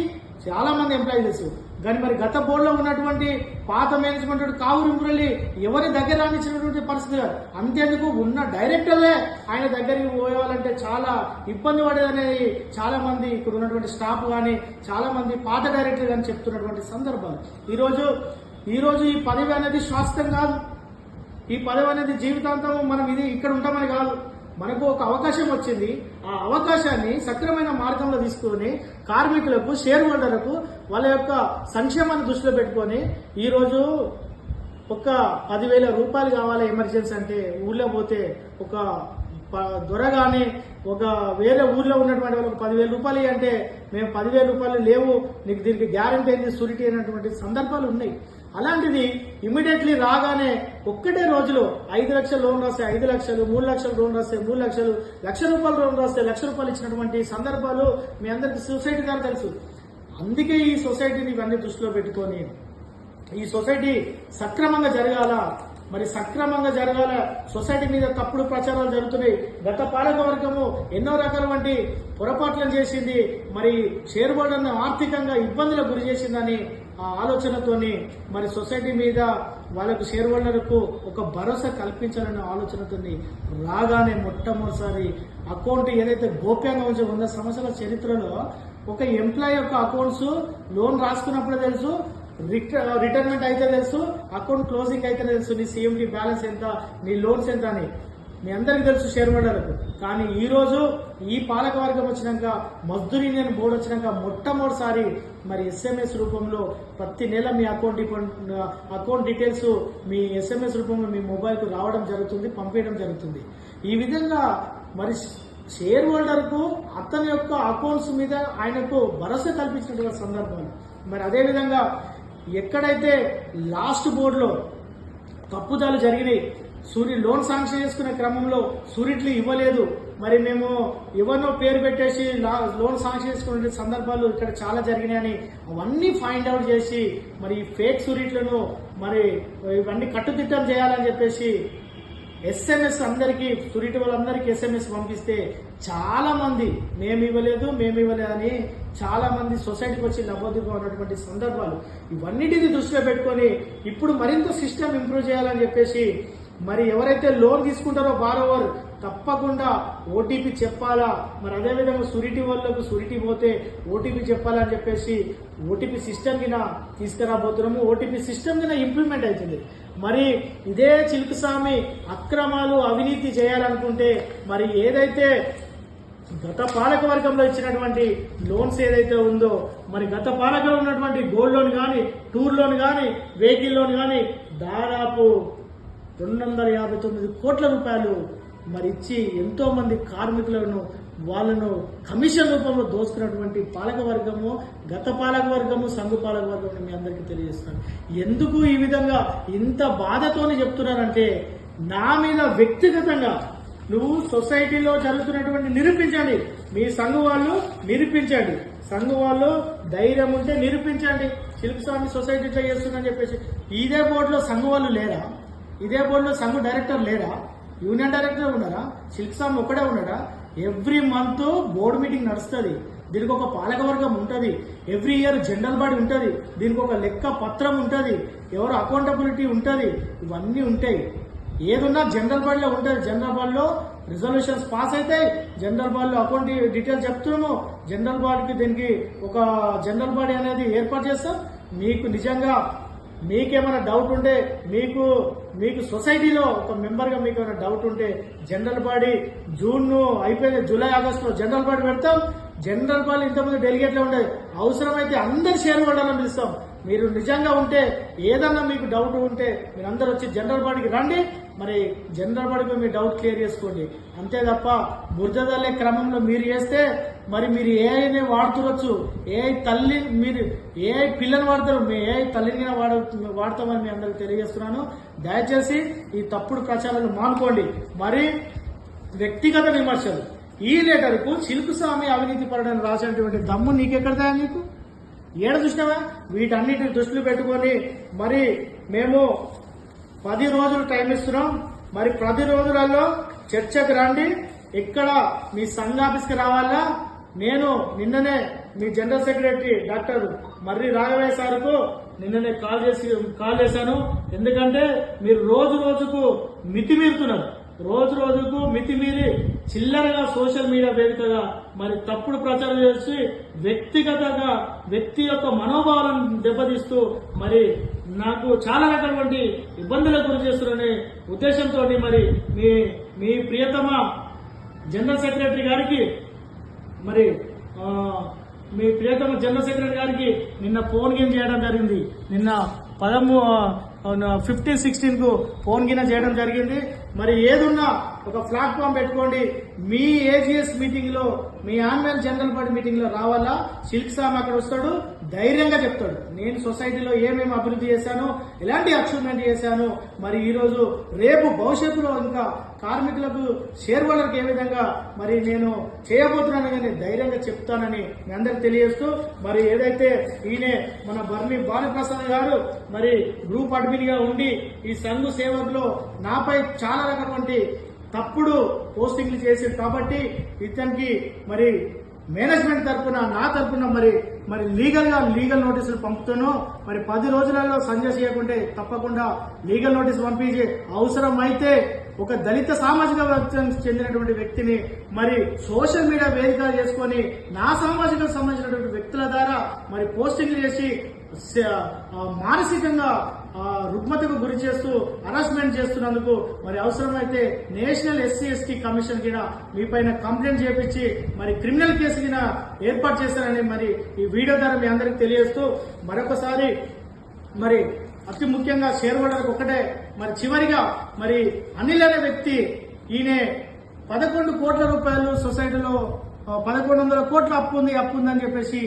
చాలా మంది ఎంప్లాయీస్ తెలుసు. కానీ మరి గత బోర్డులో ఉన్నటువంటి పాత మేనేజ్మెంట్ కావురు మురళి ఎవరి దగ్గర రానిచ్చినటువంటి పరిస్థితి కాదు. అంతేందుకు ఉన్న డైరెక్టర్లే ఆయన దగ్గరికి పోయేవాళ్ళంటే చాలా ఇబ్బంది పడేదనేది చాలా మంది ఇక్కడ ఉన్నటువంటి స్టాఫ్ కానీ చాలా మంది పాత డైరెక్టర్ కానీ చెప్తున్నటువంటి సందర్భాలు. ఈరోజు ఈ రోజు ఈ పదవి అనేది శాశ్వతం కాదు. ఈ పదవి అనేది జీవితాంతం మనం ఇక్కడ ఉంటామని కాదు. మనకు ఒక అవకాశం వచ్చింది. ఆ అవకాశాన్ని సక్రమైన మార్గంలో తీసుకుని కార్మికులకు, షేర్ హోల్డర్లకు వాళ్ళ యొక్క సంక్షేమాన్ని దృష్టిలో పెట్టుకొని ఈరోజు ఒక 10,000 రూపాయలు కావాలి ఎమర్జెన్సీ అంటే ఊళ్ళో పోతే ఒక దొరగానే ఒక వేరే ఊర్లో ఉన్నటువంటి వాళ్ళకి 10,000 రూపాయలు అంటే మేము 10,000 రూపాయలు లేవు, నీకు దీనికి గ్యారంటీ అయింది, సూరిటీ అయినటువంటి సందర్భాలు ఉన్నాయి. అలాంటిది ఇమీడియట్లీ రాగానే ఒక్కటే రోజులో 5 లక్షల లోన్ రాస్తే 5 లక్షలు, 3 లక్షల లోన్ రాస్తే 3 లక్షలు, ₹1,00,000 లోన్ రాస్తే ₹1,00,000 ఇచ్చినటువంటి సందర్భాలు మీ అందరికి సొసైటీ ద్వారా తెలుసు. అందుకే ఈ సొసైటీని ఇవన్నీ దృష్టిలో పెట్టుకొని ఈ సొసైటీ సక్రమంగా జరగాల, మరి సక్రమంగా జరగాల. సొసైటీ మీద తప్పుడు ప్రచారాలు జరుగుతున్నాయి. గత పాలక వర్గము ఎన్నో రకాల పొరపాట్లను చేసింది, మరి షేర్ హోల్డర్ను ఆర్థికంగా ఇబ్బందులకు గురి చేసిందని ఆ ఆలోచనతోని మరి సొసైటీ మీద వాళ్ళకు షేర్ హోల్డర్కు ఒక భరోసా కల్పించాలనే ఆలోచనతోని రాగానే మొట్టమొదటిసారి అకౌంట్ ఏదైతే గోప్యంగా ఉంచే 100 సంవత్సరాల చరిత్రలో ఒక ఎంప్లాయీ యొక్క అకౌంట్స్ లోన్ రాసుకున్నప్పుడే తెలుసు, రిటైర్మెంట్ అయితే తెలుసు, అకౌంట్ క్లోజింగ్ అయితే తెలుసు, నీ సిఎండి బ్యాలెన్స్ ఎంత, నీ లోన్స్ ఎంత అని మీ అందరికీ తెలుసు షేర్ హోల్డర్లకు. కానీ ఈ రోజు ఈ పాలక వర్గం వచ్చినాక, మజ్దూర్ యూనియన్ బోర్డు వచ్చినాక మొట్టమొదటిసారి మరి ఎస్ఎంఎస్ రూపంలో ప్రతి నెల మీ అకౌంట్ డీటెయిల్స్ మీ ఎస్ఎంఎస్ రూపంలో మీ మొబైల్కు రావడం జరుగుతుంది, పంపించడం జరుగుతుంది. ఈ విధంగా మరి షేర్ హోల్డర్కు అతని యొక్క అకౌంట్స్ మీద ఆయనకు భరోసా కల్పించినటువంటి సందర్భాలు. మరి అదేవిధంగా ఎక్కడైతే లాస్ట్ బోర్డులో తప్పుదాలు జరిగినాయి, లోన్ శాంక్షన్ చేసుకునే క్రమంలో సూరిట్లు ఇవ్వలేదు, మరి మేము ఎవరినో పేరు పెట్టేసి లోన్ శాంక్షన్ చేసుకునే సందర్భాలు ఇక్కడ చాలా జరిగినాయని అవన్నీ ఫైండ్ అవుట్ చేసి మరి ఫేక్ సూరిట్లను మరి ఇవన్నీ కట్టుదిట్టం చేయాలని చెప్పేసి ఎస్ఎంఎస్ అందరికీ, సూరిటి వాళ్ళందరికీ ఎస్ఎంఎస్ పంపిస్తే చాలా మంది మేము ఇవ్వలేదు అని చాలా మంది సొసైటీకి వచ్చి లబ్ధిగా ఉన్నటువంటి సందర్భాలు. ఇవన్నిటిని దృష్టిలో పెట్టుకొని ఇప్పుడు మరింత సిస్టమ్ ఇంప్రూవ్ చేయాలని చెప్పేసి మరి ఎవరైతే లోన్ తీసుకుంటారో బారోవర్ తప్పకుండా ఓటీపీ చెప్పాలా, మరి అదేవిధంగా సూరిటీ వాళ్ళకు సూరిటీ పోతే ఓటీపీ చెప్పాలని చెప్పేసి ఓటీపీ సిస్టమ్ కింద తీసుకురాబోతున్నాము. ఓటీపీ సిస్టమ్ కింద ఇంప్లిమెంట్ అవుతుంది. మరి ఇదే చిలుకుస్వామి అక్రమాలు, అవినీతి చేయాలనుకుంటే మరి ఏదైతే గత పాలక వర్గంలో ఇచ్చినటువంటి లోన్స్ ఏదైతే ఉందో, మరి గత పాలకలో ఉన్నటువంటి గోల్డ్ లోన్ కానీ, టూర్ లోన్ కానీ, వెహికల్ లోన్ కానీ దాదాపు 259 కోట్ల రూపాయలు మరి ఇచ్చి ఎంతో మంది కార్మికులను వాళ్ళను కమిషన్ రూపంలో దోసుకున్నటువంటి పాలక వర్గము, గత పాలక వర్గము, సంఘ పాలక వర్గం మీ అందరికీ తెలియజేస్తాను. ఎందుకు ఈ విధంగా ఇంత బాధతోనే చెప్తున్నారంటే, నా మీద వ్యక్తిగతంగా నువ్వు సొసైటీలో జరుగుతున్నటువంటి నిరూపించండి, మీ సంఘ వాళ్ళు నిరూపించండి, సంఘ వాళ్ళు ధైర్యం ఉంటే నిరూపించండి. చిలుకుస్వామి సొసైటీ ఇట్లా చేస్తుందని చెప్పేసి ఇదే బోర్డులో సంఘ వాళ్ళు లేరా? ఇదే బోర్డులో సంఘ డైరెక్టర్ లేరా? యూనియన్ డైరెక్టర్ ఉన్నారా? చిలుకుస్వామి ఒక్కడే ఉన్నాడా? ఎవ్రీ మంత్ బోర్డు మీటింగ్ నడుస్తుంది, దీనికి ఒక పాలక వర్గం ఉంటుంది, ఎవ్రీ ఇయర్ జనరల్ బాడీ ఉంటుంది, దీనికి ఒక లెక్క పత్రం ఉంటుంది, ఎవరు అకౌంటబిలిటీ ఉంటుంది, ఇవన్నీ ఉంటాయి. ఏదున్నా జనరల్ బాడీలో ఉంటుంది. జనరల్ బాడీలో రిజల్యూషన్స్ పాస్ అవుతాయి, జనరల్ బాడీలో అకౌంట్ డీటెయిల్స్ చెప్తున్నాము, జనరల్ బాడీకి దీనికి ఒక జనరల్ బాడీ అనేది ఏర్పాటు చేస్తాం. మీకు నిజంగా మీకేమైనా డౌట్ ఉంటే, మీకు సొసైటీలో ఒక మెంబర్గా మీకు ఏమైనా డౌట్ ఉంటే జనరల్ బాడీ జూన్ అయిపోయింది, జూలై ఆగస్టులో జనరల్ బాడీ పెడతాం. జనరల్ బాడీ ఇంతకుముందు డెలిగేట్లే ఉండేది, అవసరమైతే అందరు షేర్ హోల్డర్లను పిలుస్తాం. మీరు నిజంగా ఉంటే, ఏదన్నా మీకు డౌట్ ఉంటే మీరు అందరు వచ్చి జనరల్ బాడీకి రండి, మరి జనరల్ బాడీకి మీ డౌట్ క్లియర్ చేసుకోండి. అంతే తప్ప బురదల్లే క్రమంలో మీరు చేస్తే మరి మీరు ఏఐనే వాడుతురొచ్చు, ఏఐ తల్లి, మీరు ఏఐ పిల్లని వాడతారు, మీ ఏఐ తల్లిని వాడతామని మీ అందరికి తెలియజేస్తున్నాను. దయచేసి ఈ తప్పుడు ప్రచారాలు మానుకోండి. మరి వ్యక్తిగత విమర్శలు, ఈ లెటర్కు చిలుకుస్వామి అవినీతి పరుడని రాసినటువంటి దమ్ము నీకెక్కడదా? నీకు ఏడ చూసినావా? వీటన్నిటిని దృష్టిలో పెట్టుకొని మరి మేము 10 రోజులు టైం ఇస్తున్నాం. మరి 10 రోజులలో చర్చకు రండి. ఇక్కడ మీ సంఘ ఆఫీస్కి రావాలా? నేను నిన్ననే మీ జనరల్ సెక్రటరీ డాక్టర్ మర్రి రాఘవయ్య సార్కు నిన్ననే కాల్ చేశాను. ఎందుకంటే మీరు రోజుకు మితిమీరుతున్నారు. రోజు రోజుకు మితిమీరి చిల్లరగా సోషల్ మీడియా వేదికగా మరి తప్పుడు ప్రచారం చేసి వ్యక్తిగతంగా వ్యక్తి యొక్క మనోభావాలను దెబ్బతీస్తూ మరి నాకు చాలా రకమైనటువంటి ఇబ్బందులకు గురి చేస్తున్నారనే ఉద్దేశంతో మరి మీ ప్రియతమ జనరల్ సెక్రటరీ గారికి మరి మీ ప్రియతమ జనరల్ సెక్రటరీ గారికి నిన్న ఫోన్ గేమ్ చేయడం జరిగింది. నిన్న 15-16 కు ఫోన్ గిన చేయడం జరిగింది. మరి ఏదున్నా ఒక ప్లాట్ఫామ్ పెట్టుకోండి. మీ ఏజీఎస్ మీటింగ్ లో, మీ యాన్యువల్ జనరల్ బాడీ మీటింగ్ లో రావాలా, సిల్క్ సామ్ అక్కడ వస్తాడు, ధైర్యంగా చెప్తాడు నేను సొసైటీలో ఏమేమి అభివృద్ధి చేశాను, ఎలాంటి అచీవ్మెంట్ చేశాను, మరి ఈ రోజు రేపు భవిష్యత్తులో ఇంకా కార్మికులకు షేర్ హోల్డర్కి ఏ విధంగా మరి నేను చేయబోతున్నాను కానీ ధైర్యంగా చెప్తానని మీ అందరికి తెలియజేస్తూ, మరి ఏదైతే ఈయనే మన బర్మి భానుప్రసాద్ గారు మరి గ్రూప్ అడ్మిన్ గా ఉండి ఈ సంఘ సేవకులో నాపై చాలా రకమైనటువంటి తప్పుడు పోస్టింగ్లు చేశారు కాబట్టి ఇతనికి మరి మేనేజ్మెంట్ తరఫున నా తరఫున మరి లీగల్ నోటీసులు పంపుతాను. మరి 10 రోజులలో సంజయ్ చేయకుంటే తప్పకుండా లీగల్ నోటీసు పంపించి అవసరం అయితే ఒక దళిత సామాజిక వర్గానికి చెందినటువంటి వ్యక్తిని మరి సోషల్ మీడియా వేదిక చేసుకొని నా సామాజిక సంబంధించినటువంటి వ్యక్తుల ద్వారా మరి పోస్టింగ్లు చేసి మానసికంగా రుగ్మతకు గురి చేస్తూ హరాస్మెంట్ చేస్తున్నందుకు మరి అవసరమైతే నేషనల్ SC/ST కమిషన్ కింద మీ పైన కంప్లైంట్ చేపించి మరి క్రిమినల్ కేసు కింద ఏర్పాటు చేశారని మరి ఈ వీడియో ద్వారా మీ అందరికి తెలియజేస్తూ మరొకసారి మరి అతి ముఖ్యంగా షేర్ హోల్డర్లకు ఒకటే మరి చివరిగా మరి అనిల్ అనే వ్యక్తి ఈయన 11 కోట్ల రూపాయలు సొసైటీలో 1100 కోట్ల అప్పు ఉందని చెప్పేసి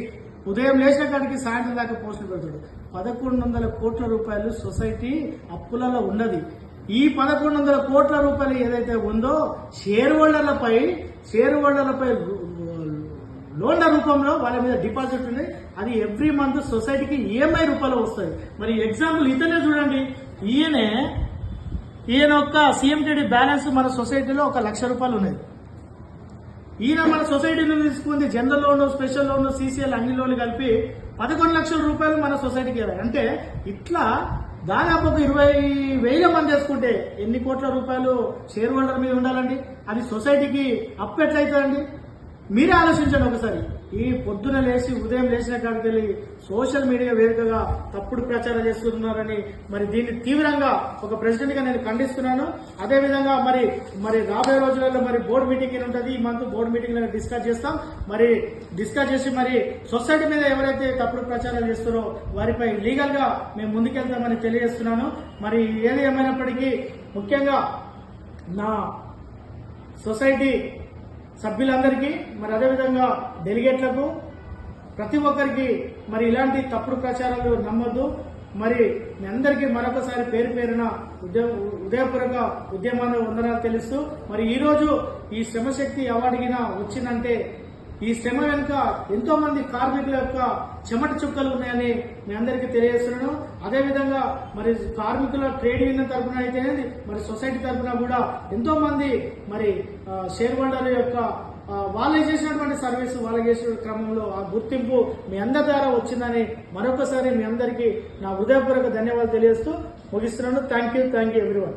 ఉదయం లేచిన కాడికి సాయంత్రం దాకా పోస్టులు పెడతాడు. 1100 కోట్ల రూపాయలు సొసైటీ అప్పులలో ఉన్నది. ఈ 1100 కోట్ల రూపాయలు ఏదైతే ఉందో షేర్ హోల్డర్లపై లోన్ల రూపంలో వాళ్ళ మీద డిపాజిట్ ఉంది. అది ఎవ్రీ మంత్ సొసైటీకి EMI రూపాయలు వస్తుంది. మరి ఎగ్జాంపుల్ ఇతనే చూడండి, ఈయన యొక్క CMTD బ్యాలెన్స్ మన సొసైటీలో 1 లక్ష రూపాయలు ఉన్నది. ఈయన మన సొసైటీలో తీసుకుంది general loan, special loan, CCL అన్ని లోన్లు కలిపి 11 లక్షల రూపాయలు మన సొసైటీకి ఇవ్వాలి. అంటే ఇట్లా దాదాపు ఒక 20,000 మంది వేసుకుంటే ఎన్ని కోట్ల రూపాయలు షేర్ హోల్డర్ మీద ఉండాలండి? అది సొసైటీకి అప్పు ఎట్లయితుందండి? మీరే ఆలోచించండి ఒకసారి. ఈ పొద్దున లేచి ఉదయం లేచిన కాడికి వెళ్ళి సోషల్ మీడియా వేదికగా తప్పుడు ప్రచారం చేస్తున్నారని మరి దీన్ని తీవ్రంగా ఒక ప్రెసిడెంట్ గా నేను ఖండిస్తున్నాను. అదేవిధంగా మరి రాబోయే రోజులలో మరి బోర్డు మీటింగ్ ఉంటుంది. ఈ మంత్ బోర్డు మీటింగ్ డిస్కస్ చేస్తాం. మరి డిస్కస్ చేసి మరి సొసైటీ మీద ఎవరైతే తప్పుడు ప్రచారాలు చేస్తారో వారిపై లీగల్ గా మేము ముందుకెళ్తామని తెలియజేస్తున్నాను. మరి ఏది ఏమైనప్పటికీ ముఖ్యంగా నా సొసైటీ సభ్యులందరికీ మరి అదేవిధంగా డెలిగేట్లకు ప్రతి ఒక్కరికి మరి ఇలాంటి తప్పుడు ప్రచారాలు నమ్మొద్దు. మరి మీ అందరికీ మరొకసారి పేరున ఉదయపూర్వక ఉద్యమాన్ని వందనాలు తెలుస్తూ మరి ఈరోజు ఈ శ్రమశక్తి అవార్డు గిన వచ్చిందంటే ఈ శ్రమ వెనుక ఎంతో మంది కార్మికుల యొక్క చెమట చుక్కలు ఉన్నాయని మీ అందరికీ తెలియజేస్తున్నాను. అదేవిధంగా మరి కార్మికుల ట్రేడ్ యూనియన్ తరఫున అయితే మరి సొసైటీ తరఫున కూడా ఎంతో మంది మరి షేర్ హోల్డర్ యొక్క వాళ్ళు చేసినటువంటి సర్వీస్ వాళ్ళు చేసిన క్రమంలో ఆ గుర్తింపు మీ అందరి ద్వారా వచ్చిందని మరొకసారి మీ అందరికీ నా హృదయపూర్వక ధన్యవాదాలు తెలియజేస్తూ ముగిస్తున్నాను. Thank you everyone.